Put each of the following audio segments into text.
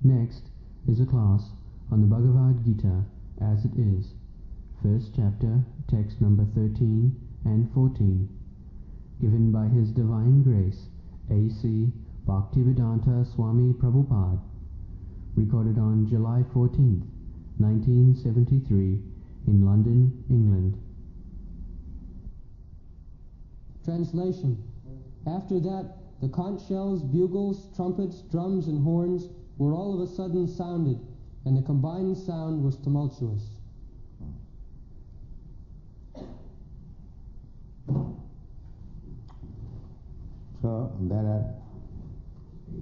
Next is a class on the Bhagavad Gītā as it is, first chapter, text number 13 and 14, given by His Divine Grace, A.C. Bhaktivedanta Swami Prabhupada, recorded on July 14th, 1973, in London, England. Translation. After that, the conch shells, bugles, trumpets, drums, and horns were all of a sudden sounded, and the combined sound was tumultuous. So there are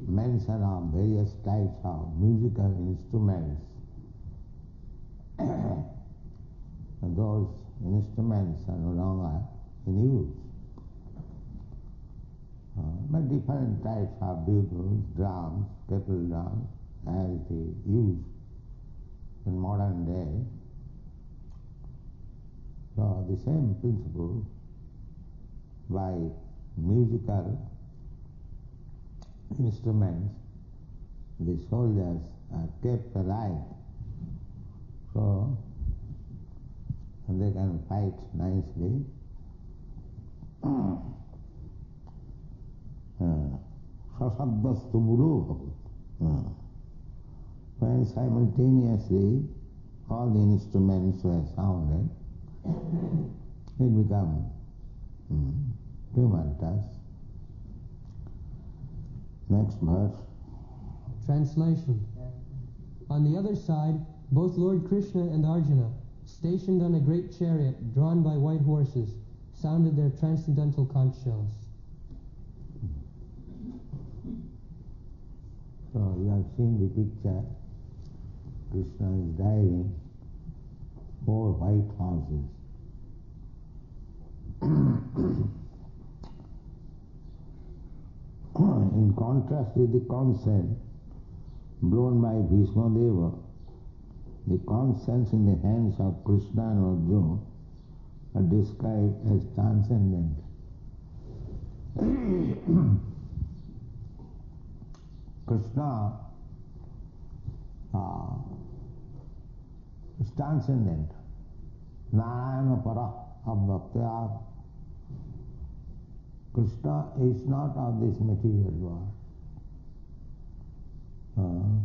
mention of various types of musical instruments. And those instruments are no longer in use. But different types of bugles, drums, kettle drums, as it is used in modern day. So the same principle by musical instruments the soldiers are kept alive, so and they can fight nicely. When simultaneously all the instruments were sounded, it became tumultuous. Next verse. Translation. On the other side, both Lord Krishna and Arjuna, stationed on a great chariot drawn by white horses, sounded their transcendental conch shells. So you have seen the picture. Krishna is driving 4 white horses. In contrast with the conch blown by Bhishma Deva, the conch in the hands of Krishna and Arjuna are described as transcendent. Krishna is transcendent. Narayana para abhaktya. Krishna is not of this material world.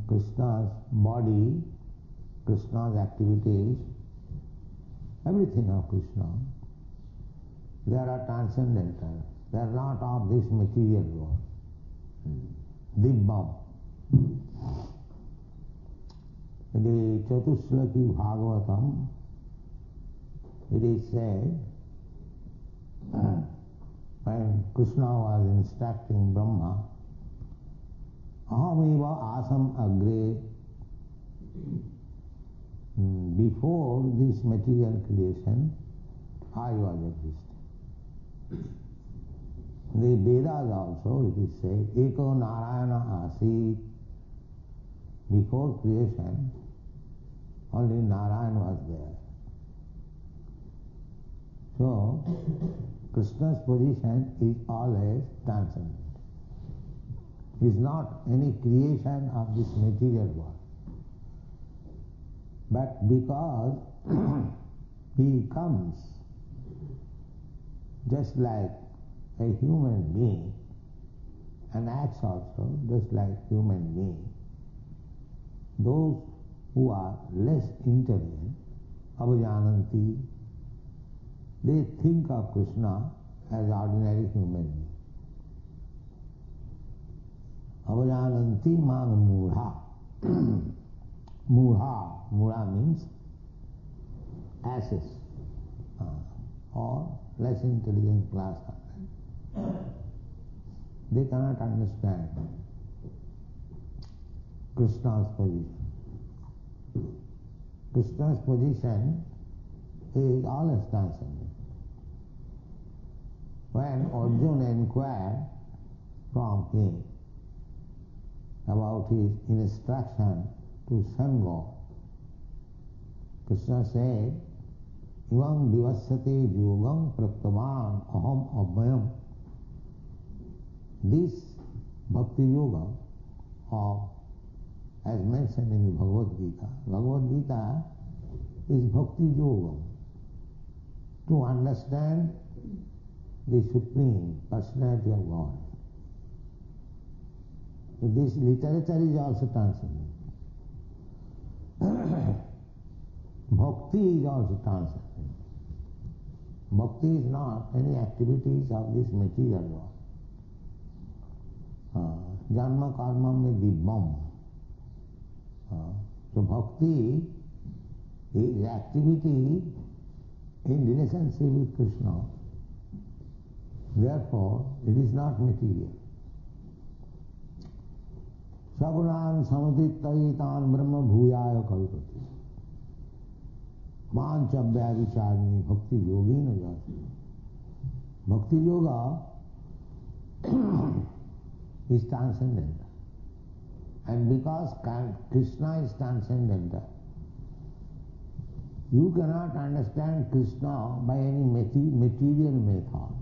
Krishna's body, Krishna's activities, everything of Krishna, they are transcendental. They are not of this material world. Dibbam. In the Chatushlaki Bhagavatam, it is said, when Krishna was instructing Brahma, Ahameva asam agre, before this material creation, I was existing. The Vedas also, it is said, Eko Narayana Asit. Before creation, only Narayan was there. So, Krishna's position is always transcendent. He is not any creation of this material world. But because he comes just like a human being and acts also just like human being, those who are less intelligent, avajananti, they think of Krishna as ordinary human being. Avajananti mang mudha. Mudha means asses or less intelligent class. They cannot understand Krishna's position. Krishna's position is always transcendent. When Arjuna inquired from him about his instruction to Sangha, Krishna said, Ivam vivassate yogam praktavan aham abhayam. This bhakti yoga of as mentioned in the Bhagavad Gītā. Bhagavad Gītā is Bhakti Yoga, to understand the Supreme Personality of God. So this literature is also transcendent. Bhakti is also transcendent. Bhakti is not any activities of this material world. Janma karma me dibbam. So bhakti is activity in relationship with Krishna. Therefore, it is not material. Sagunan samatittaitan brahma bhuyaya kalpati. Manchabhya vicharni bhakti yogina jati. Bhakti yoga is transcendental. And because Krishna is transcendental, you cannot understand Krishna by any material method.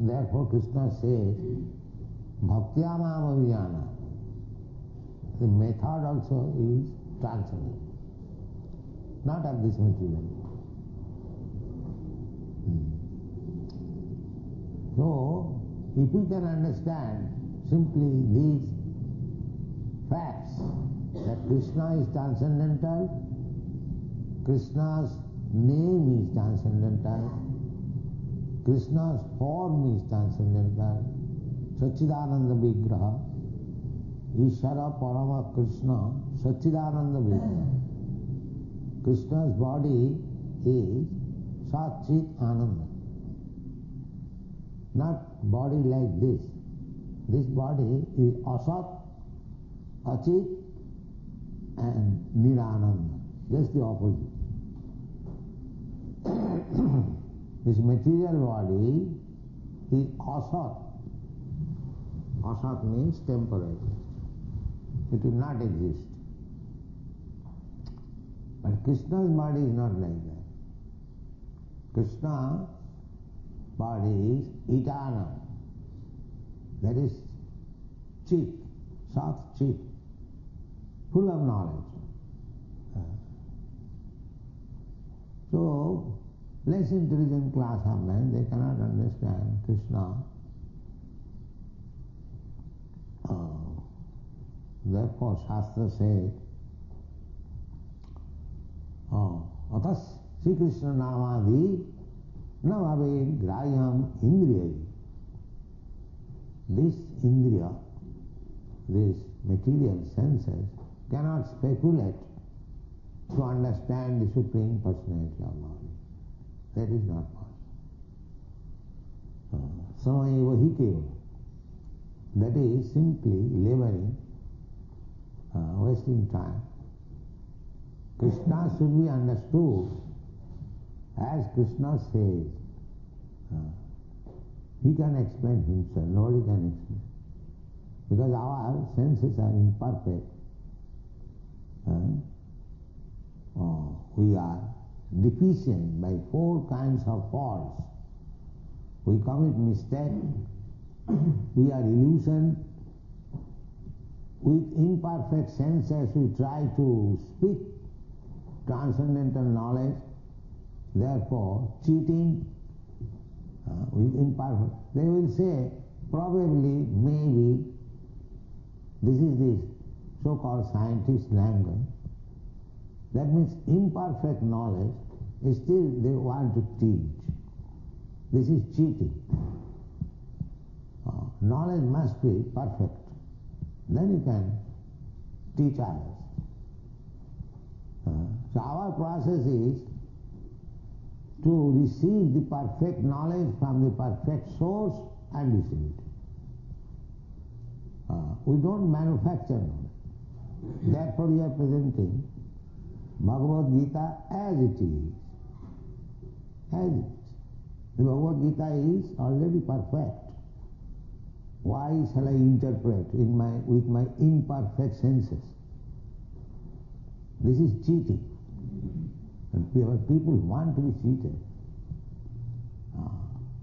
Therefore Krishna says, Bhaktyamam avijana. The method also is transcendental, not of this material. So, if we can understand simply these facts, that Krishna is transcendental, Krishna's name is transcendental, Krishna's form is transcendental, Satchidananda Vigraha, Ishara Parama Krishna, Satchidananda Vigraha. Krishna's body is Satchit Ananda. Not body like this. This body is Asat, Achit and Nirananda. Just the opposite. This material body is Asat. Asat means temporary. It will not exist. But Krishna's body is not like that. Krishna's body is eternal. That is Chit, Sat Chit, full of knowledge. So, less intelligent class of men, they cannot understand Krishna. Therefore, Shastra says, Atas Sri Krishna Namadi na bhave grayam indriya. This indriya, these material senses, cannot speculate to understand the Supreme Personality of God. That is not possible. Samayeva hi kevala. That is simply laboring, wasting time. Krishna should be understood as Krishna says. He can explain himself, nobody can explain. Because our senses are imperfect. We are deficient by 4 kinds of faults. We commit mistake, we are illusioned. With imperfect senses we try to speak transcendental knowledge, therefore cheating with imperfect. They will say, probably, maybe, this is the so-called scientist language. That means imperfect knowledge, still they want to teach. This is cheating. Knowledge must be perfect. Then you can teach others. So our process is to receive the perfect knowledge from the perfect source and receive it. We don't manufacture knowledge. Therefore we are presenting Bhagavad Gītā as it is. As it is. The Bhagavad Gītā is already perfect. Why shall I interpret with my imperfect senses? This is cheating. And people want to be cheated.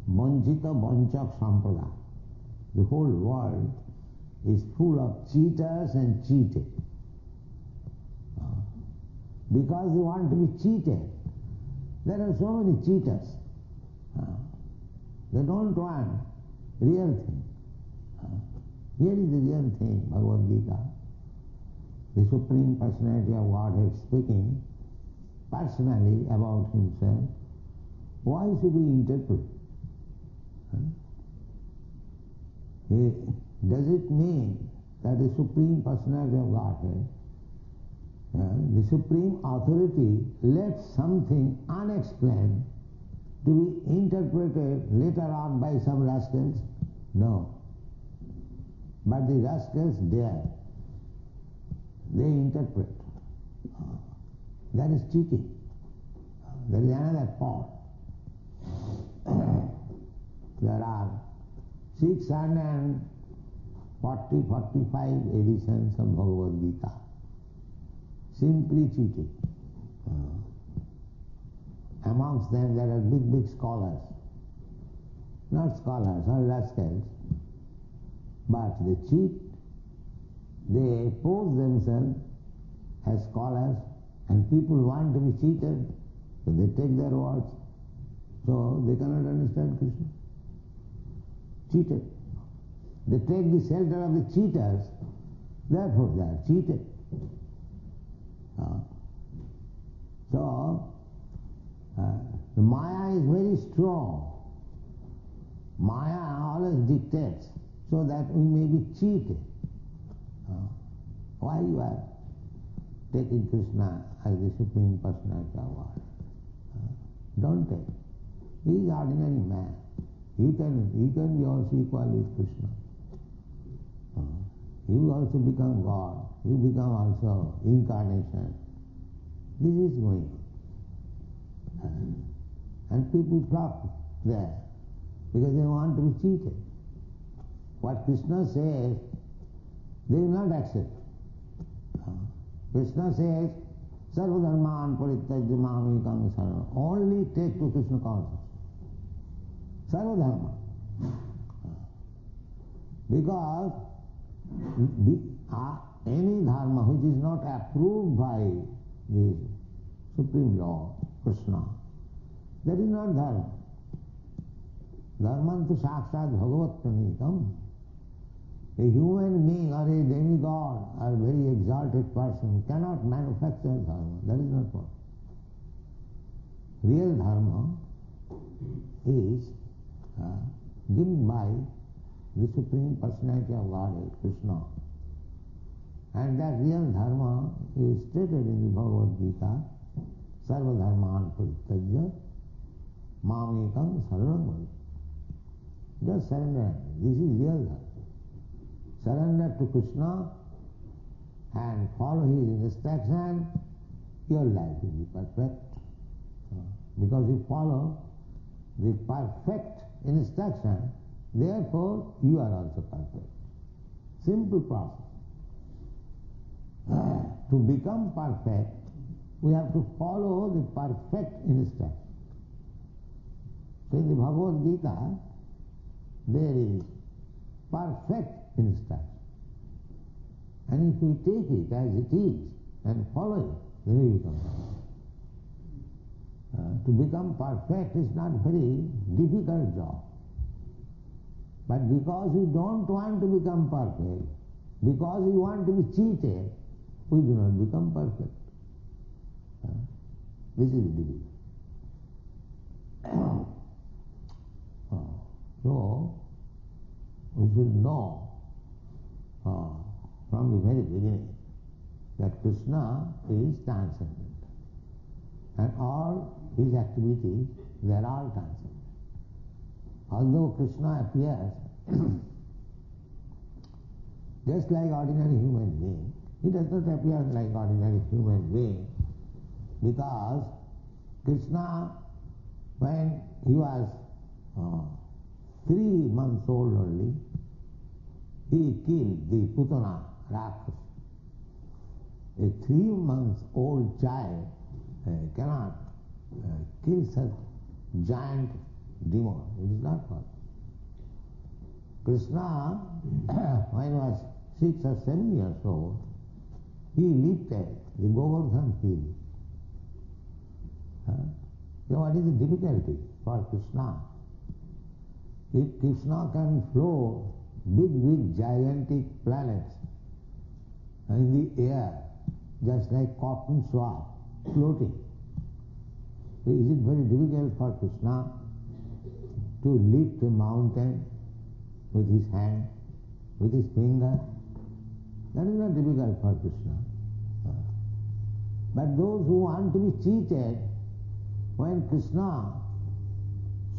Vanchita Vanchak Samprada. The whole world is full of cheaters and cheated. Because they want to be cheated. There are so many cheaters. They don't want real thing. Here is the real thing, Bhagavad Gītā. The Supreme Personality of Godhead speaking personally about himself. Why should we interpret? Does it mean that the Supreme Personality of Godhead, the Supreme Authority, left something unexplained to be interpreted later on by some rascals? No. But the rascals dare. They interpret. That is cheating. There is another part. There are 45 editions of Bhagavad Gītā. Simply cheating. Amongst them there are big scholars. Not scholars, or rascals. But they cheat. They pose themselves as scholars, and people want to be cheated, so they take their words. So they cannot understand Krishna. Cheated. They take the shelter of the cheaters, therefore they are cheated. So, the Maya is very strong. Maya always dictates so that we may be cheated. Why you are taking Krishna as the Supreme Personality of God? Don't take. He is ordinary man. You can be also equal with Krishna. You also become God. You become also incarnation. This is going on. And people flock there because they want to be cheated. What Krishna says, they will not accept. Krishna says, Sarva dharman parityajya mamekam saranam. Only take to Krishna consciousness. Sarva dharma. Because any dharma which is not approved by the Supreme Lord, Krishna, that is not dharma. Dharmantu sakshat bhagavat pranitam. A human being or a demigod or a very exalted person cannot manufacture dharma. That is not what. Real dharma is given by the Supreme Personality of Godhead, Krishna. And that real dharma is stated in the Bhagavad Gītā, Sarva dharman parityajya mamekam saranam bhaja. Just surrender. This is real dharma. Surrender to Krishna and follow his instruction, your life will be perfect. Because you follow the perfect instruction, therefore you are also perfect. Simple process. To become perfect, we have to follow the perfect instruction. So in the Bhagavad Gītā, there is perfect instruction. And if we take it as it is and follow it, then we become perfect. To become perfect is not very difficult job. But because we don't want to become perfect, because we want to be cheated, we do not become perfect. This is difficult. So, we should know from the very beginning that Krishna is transcendent. And all his activities, they are all transcendent. Although Krishna appears just like ordinary human being, he does not appear like ordinary human being because Krishna, when he was 3 months old only, he killed the Putana Rakshasa. A 3 months old child cannot kill such giant demon. It is not possible. Krishna, when he was 6 or 7 years old, he lifted the Govardhan hill. You know what is the difficulty for Krishna? If Krishna can float big gigantic planets in the air, just like cotton swab floating, is it very difficult for Krishna to lift a mountain with his hand, with his finger? That is not difficult for Krishna. But those who want to be cheated, when Krishna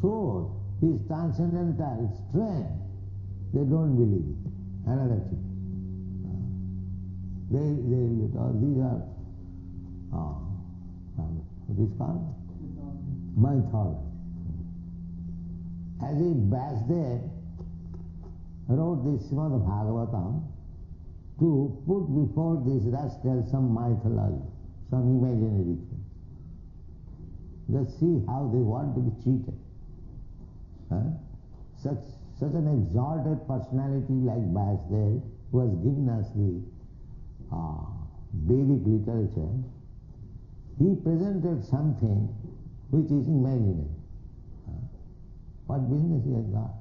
shows his transcendental strength, they don't believe it. Another thing. These are, what is called? Mythology. As if Vasudev wrote this Srimad Bhagavatam to put before these rascals some mythology, some imaginary thing. Just see how they want to be cheated. Such an exalted personality like Vasudev, who has given us the Vedic literature, he presented something which is imaginary. What business he has got?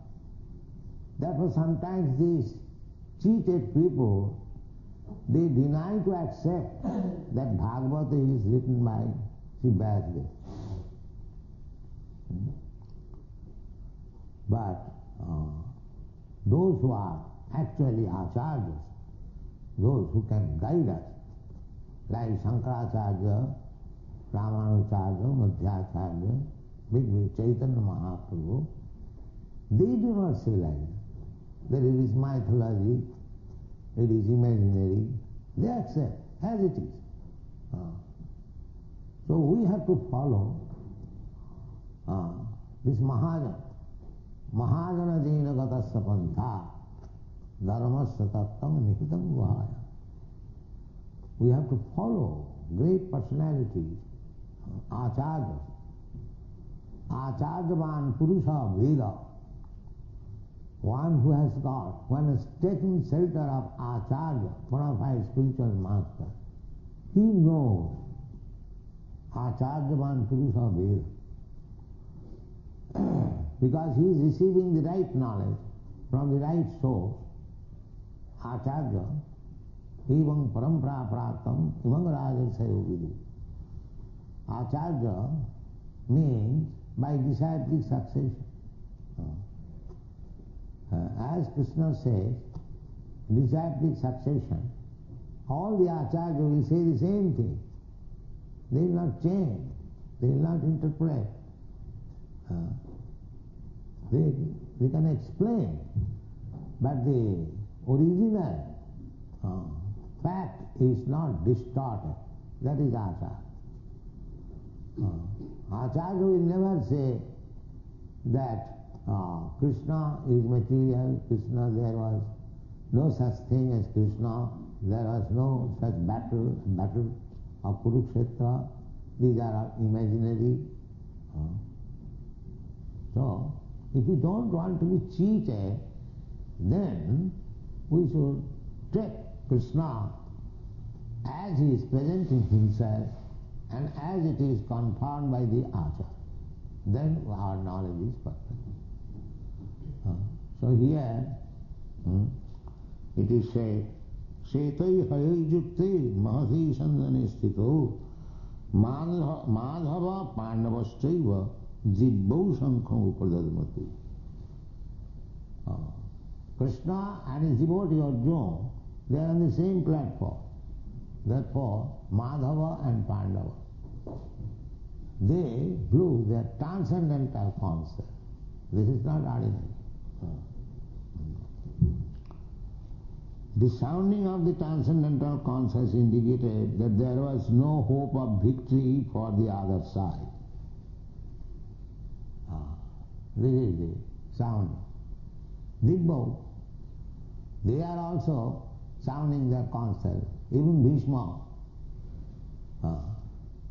Therefore sometimes these cheated people, they deny to accept that Bhagavad is written by Sri Vasudev. But those who are actually acharyas, those who can guide us, like Shankaracharya, Ramanujarya, Madhyacharya, big Chaitanya Mahaprabhu, they do not say like that. That it is mythology, it is imaginary. They accept as it is. So we have to follow this Mahajana. Mahajana jena gatasya pantha dharmasya tattam nihitam vaya. We have to follow great personalities, acharyas. Acharyavan purusha veda. One who has taken shelter of acharya, bona fide spiritual master, he knows acharyavan purusha veda. Because he is receiving the right knowledge from the right source. Acharya, evam parampara pratam, imam rajasayo vidu. Acharya means by disciplic succession. As Krishna says, disciplic succession, all the acharyas will say the same thing. They will not change, they will not interpret. They can explain, but the original fact is not distorted. That is acharya. Acharya will never say that Krishna is material, Krishna, there was no such thing as Krishna, there was no such battle of Kurukshetra, these are imaginary. So, if we don't want to be cheated, then we should take Krishna as he is presenting himself and as it is confirmed by the Acharya. Then our knowledge is perfect. So here it is said, Setai hayai jukte mahasi sandhane sthito madhava pandavastraiva jibbau sankham upadadmatu. Krishna and his devotee Arjuna, they are on the same platform. Therefore, Madhava and Pandava, they blew their transcendental concert. This is not ordinary. The sounding of the transcendental concert indicated that there was no hope of victory for the other side. This is the sound. Dibbau, they are also sounding their concert, even Bhishma.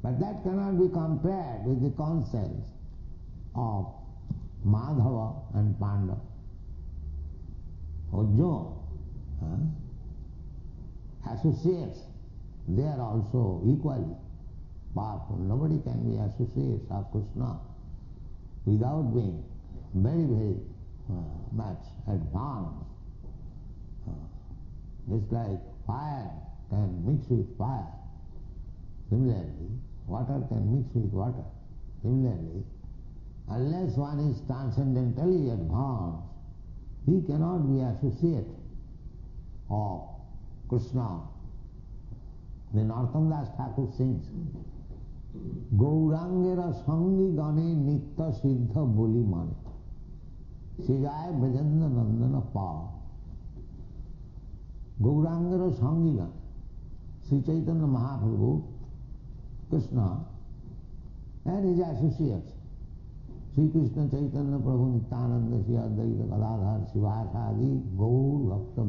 But that cannot be compared with the concerts of Madhava and Pandava. Arjuna, associates, they are also equally powerful. Nobody can be associates of Krishna without being very, very much advanced. Just like fire can mix with fire. Similarly, water can mix with water. Similarly, unless one is transcendentally advanced, he cannot be associate of Krishna. The Narottam Das Thakur sings, Gaurangera sangi gane nitta siddha boli mane, Sejaya Brajanda Nandana pa. Gaurangera sangi gane, Sri Chaitanya Mahaprabhu, Krishna, and his associates, Sri Krishna Chaitanya Prabhu Nityananda Sri Advaita Gadadhar Sivasadi Gaur Bhakta,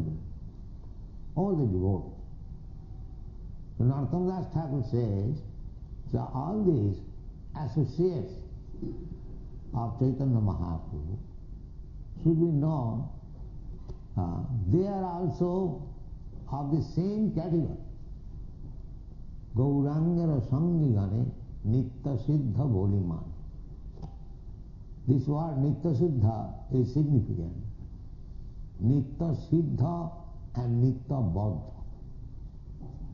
all the devotees. So Narottam Das Thakur says, so all these associates of Chaitanya Mahaprabhu should be known, they are also of the same category. Gaurangara sangi gane nitta siddha boliman. This word nitta siddha is significant. Nitta siddha and nitta baddha.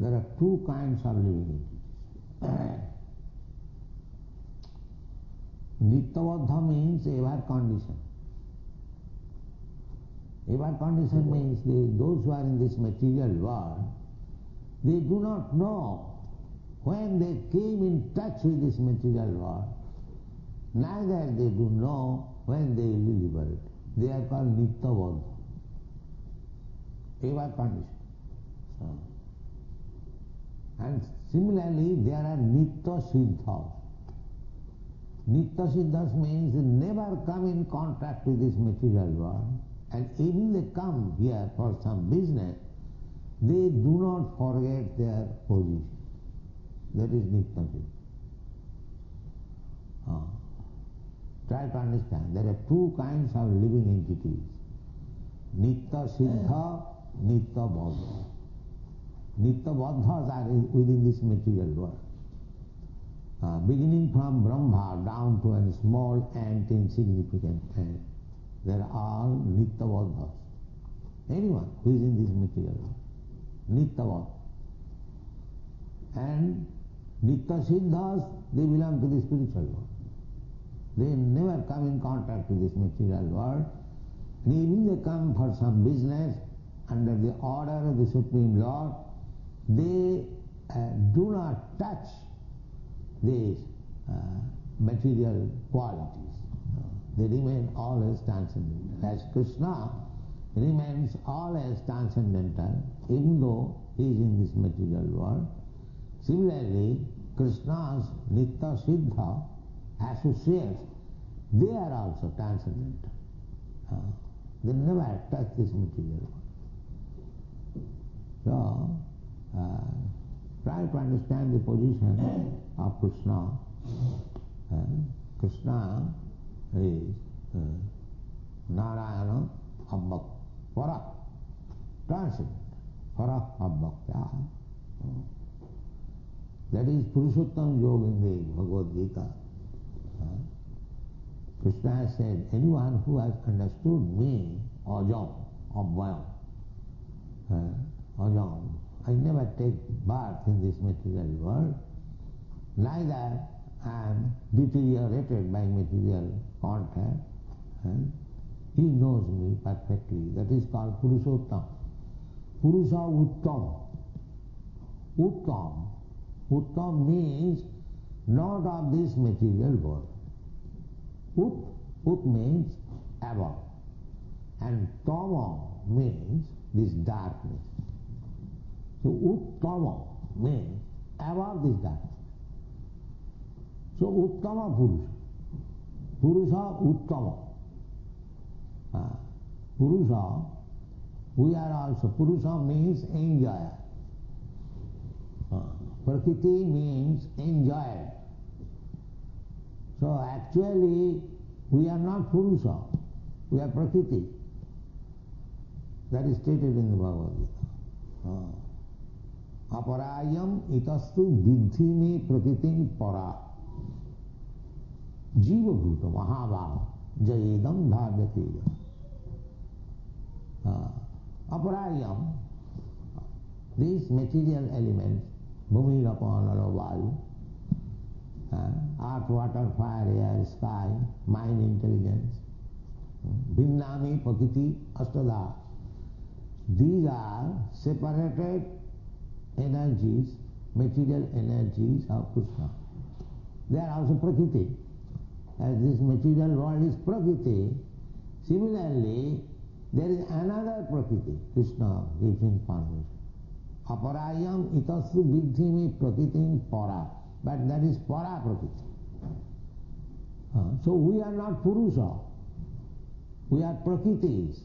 There are two kinds of living entities. Nitta baddha means ever condition. Ever condition means those who are in this material world, they do not know when they came in touch with this material world, neither they do know when they will be liberated. They are called nitta baddha. Ever condition. And similarly, there are nitta siddhas. Nitta siddhas means they never come in contact with this material world, and even they come here for some business, they do not forget their position. That is nitta siddha. Try to understand, there are two kinds of living entities. Nitta siddha, nitta baddha. Nitta baddhas are within this material world. Beginning from Brahma down to a small ant, insignificant ant, there are all nitta baddhas. Anyone who is in this material world, nitta baddha. And nitta siddhas, they belong to the spiritual world. They never come in contact with this material world. And even they come for some business under the order of the Supreme Lord, they do not touch these material qualities. They remain always transcendental. As Krishna remains always transcendental, even though he is in this material world. Similarly, Krishna's nitta siddha associates, they are also transcendental. They never touch this material world. So, try to understand the position of Krishna. Krishna is Narayana Abbhakta, Para, transcendent, Para Abbhakta. That is Purushottam Yoga in the Bhagavad Gītā. Krishna has said, anyone who has understood me, Ajam, Abhayam, Ajam, I never take birth in this material world, neither I am deteriorated by material contact, he knows me perfectly. That is called Purushottam. Purusha Uttam. Uttam. Uttam means not of this material world. Ut means above. And tama means this darkness. So uttama means above this darkness. So uttama Purusha. Purusha uttama. Purusha, we are also, Purusha means enjoyer. Prakriti means enjoyer. So actually, we are not Purusha, we are Prakriti. That is stated in the Bhagavad Gita. Aparayam itastu vidhi me prakritim para. Jiva bhuta mahabhava jayedam dharyateya. Aparayam, these material elements, bhumi, rapana, vayu, earth, water, fire, air, sky, mind, intelligence, bhinnami, prakriti, astada. These are separated energies, material energies of Krishna. They are also prakriti. As this material world is prakriti, similarly, there is another prakriti. Krishna gives information. Aparayam itasu vidhimi prakritim para. But that is para prakriti. So we are not Purusha. We are prakritis.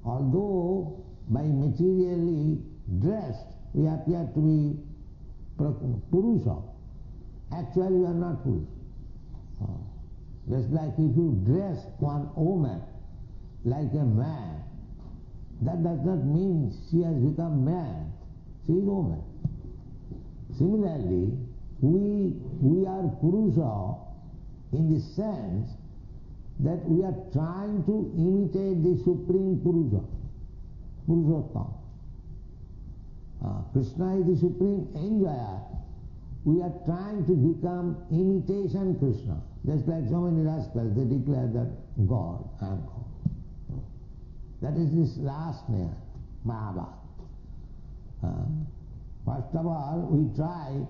Although by materially dressed we appear to be Purusha, actually we are not Purusha. Just like if you dress one woman like a man, that does not mean she has become man. She is woman. Similarly, we are Purusha in the sense that we are trying to imitate the Supreme Purusha, Purushottam. Krishna is the Supreme Enjoyer. We are trying to become imitation Krishna. Just like so many rascals, they declare that God, I am God. That is this last name, Mahabharata. First of all, we try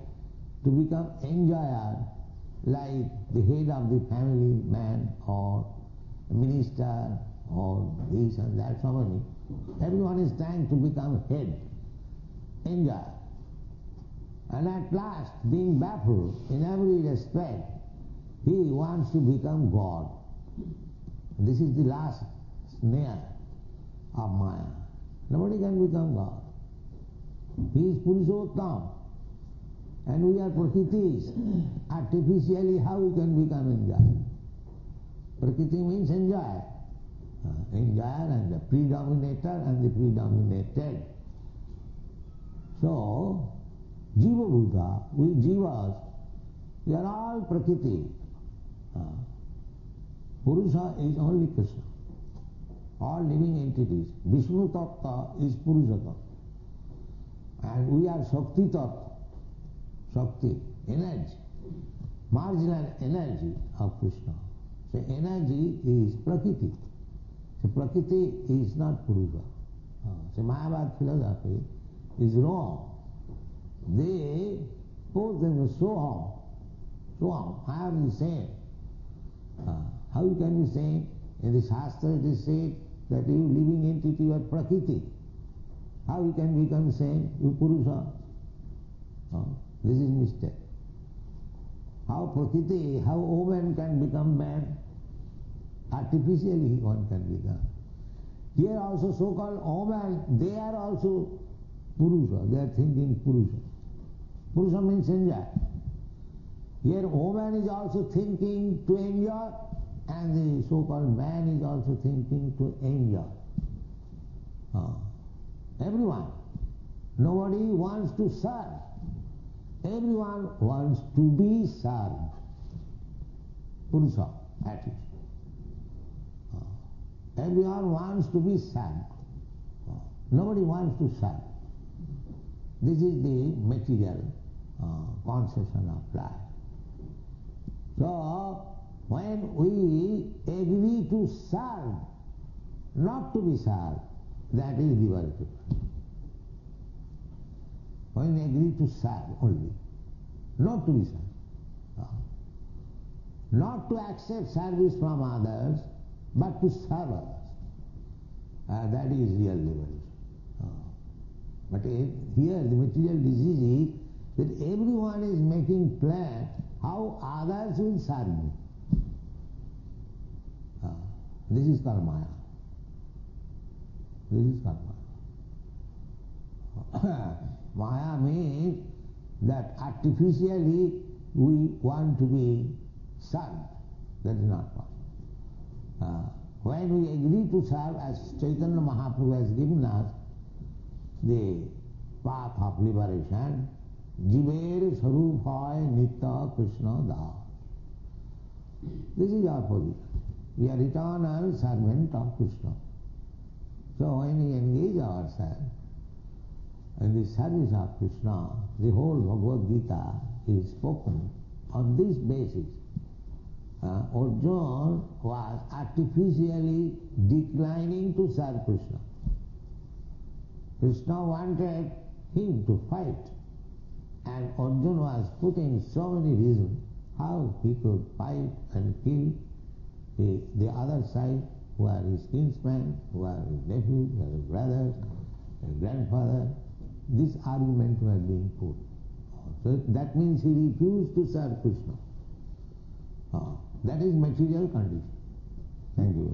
to become enjoyer like the head of the family man or minister or this and that, so many. Everyone is trying to become head, enjoyer. And at last, being baffled in every respect, he wants to become God. This is the last snare of Maya. Nobody can become God. He is Purushottam. And we are Prakritis. Artificially, how we can become enjoyer? Prakriti means enjoyer. Enjoyer and the predominator and the predominated. So, Jiva Bhuta, we Jivas, we are all Prakriti. Purusha is only Krishna. All living entities. Vishnu Tattva is Purusha Tattva. And we are Shakti Tattva. Shakti, energy. Marginal energy of Krishna. So energy is Prakriti. So Prakriti is not Purusha. So Mayavad philosophy is wrong. They pose them as so on. I am the same. How you can be same? In the Shastra it is said that you living entity, you are Prakriti. How you can become same? You Purusha. This is mistake. How Prakriti, how woman can become man? Artificially one can become. Here also so-called woman, they are also Purusha. They are thinking Purusha. Purusha means enjoy. Here woman is also thinking to enjoy, and the so-called man is also thinking to enjoy. Everyone. Nobody wants to serve. Everyone wants to be served. Purusha, attitude. Everyone wants to be served. Nobody wants to serve. This is the material conception of life. So, when we agree to serve, not to be served, that is liberty. When we agree to serve only, not to be served. Not to accept service from others, but to serve others. That is real liberty. But here the material disease is that everyone is making plan how others will serve me. This is called Maya. This is called Maya. Maya means that artificially we want to be served. That is not possible. when we agree to serve as Chaitanya Mahaprabhu has given us the path of liberation, Jiver Sarupaya Nitya Krishna Da. This is our position. We are eternal servant of Krishna. So when we engage ourselves in the service of Krishna, the whole Bhagavad Gītā is spoken on this basis. Arjuna was artificially declining to serve Krishna. Krishna wanted him to fight, and Arjuna was putting so many reasons how he could fight and kill the other side, who are his kinsmen, who are his nephews, who are his brothers, his grandfather. This argument was being put. So that means he refused to serve Krishna. That is material condition. Thank you.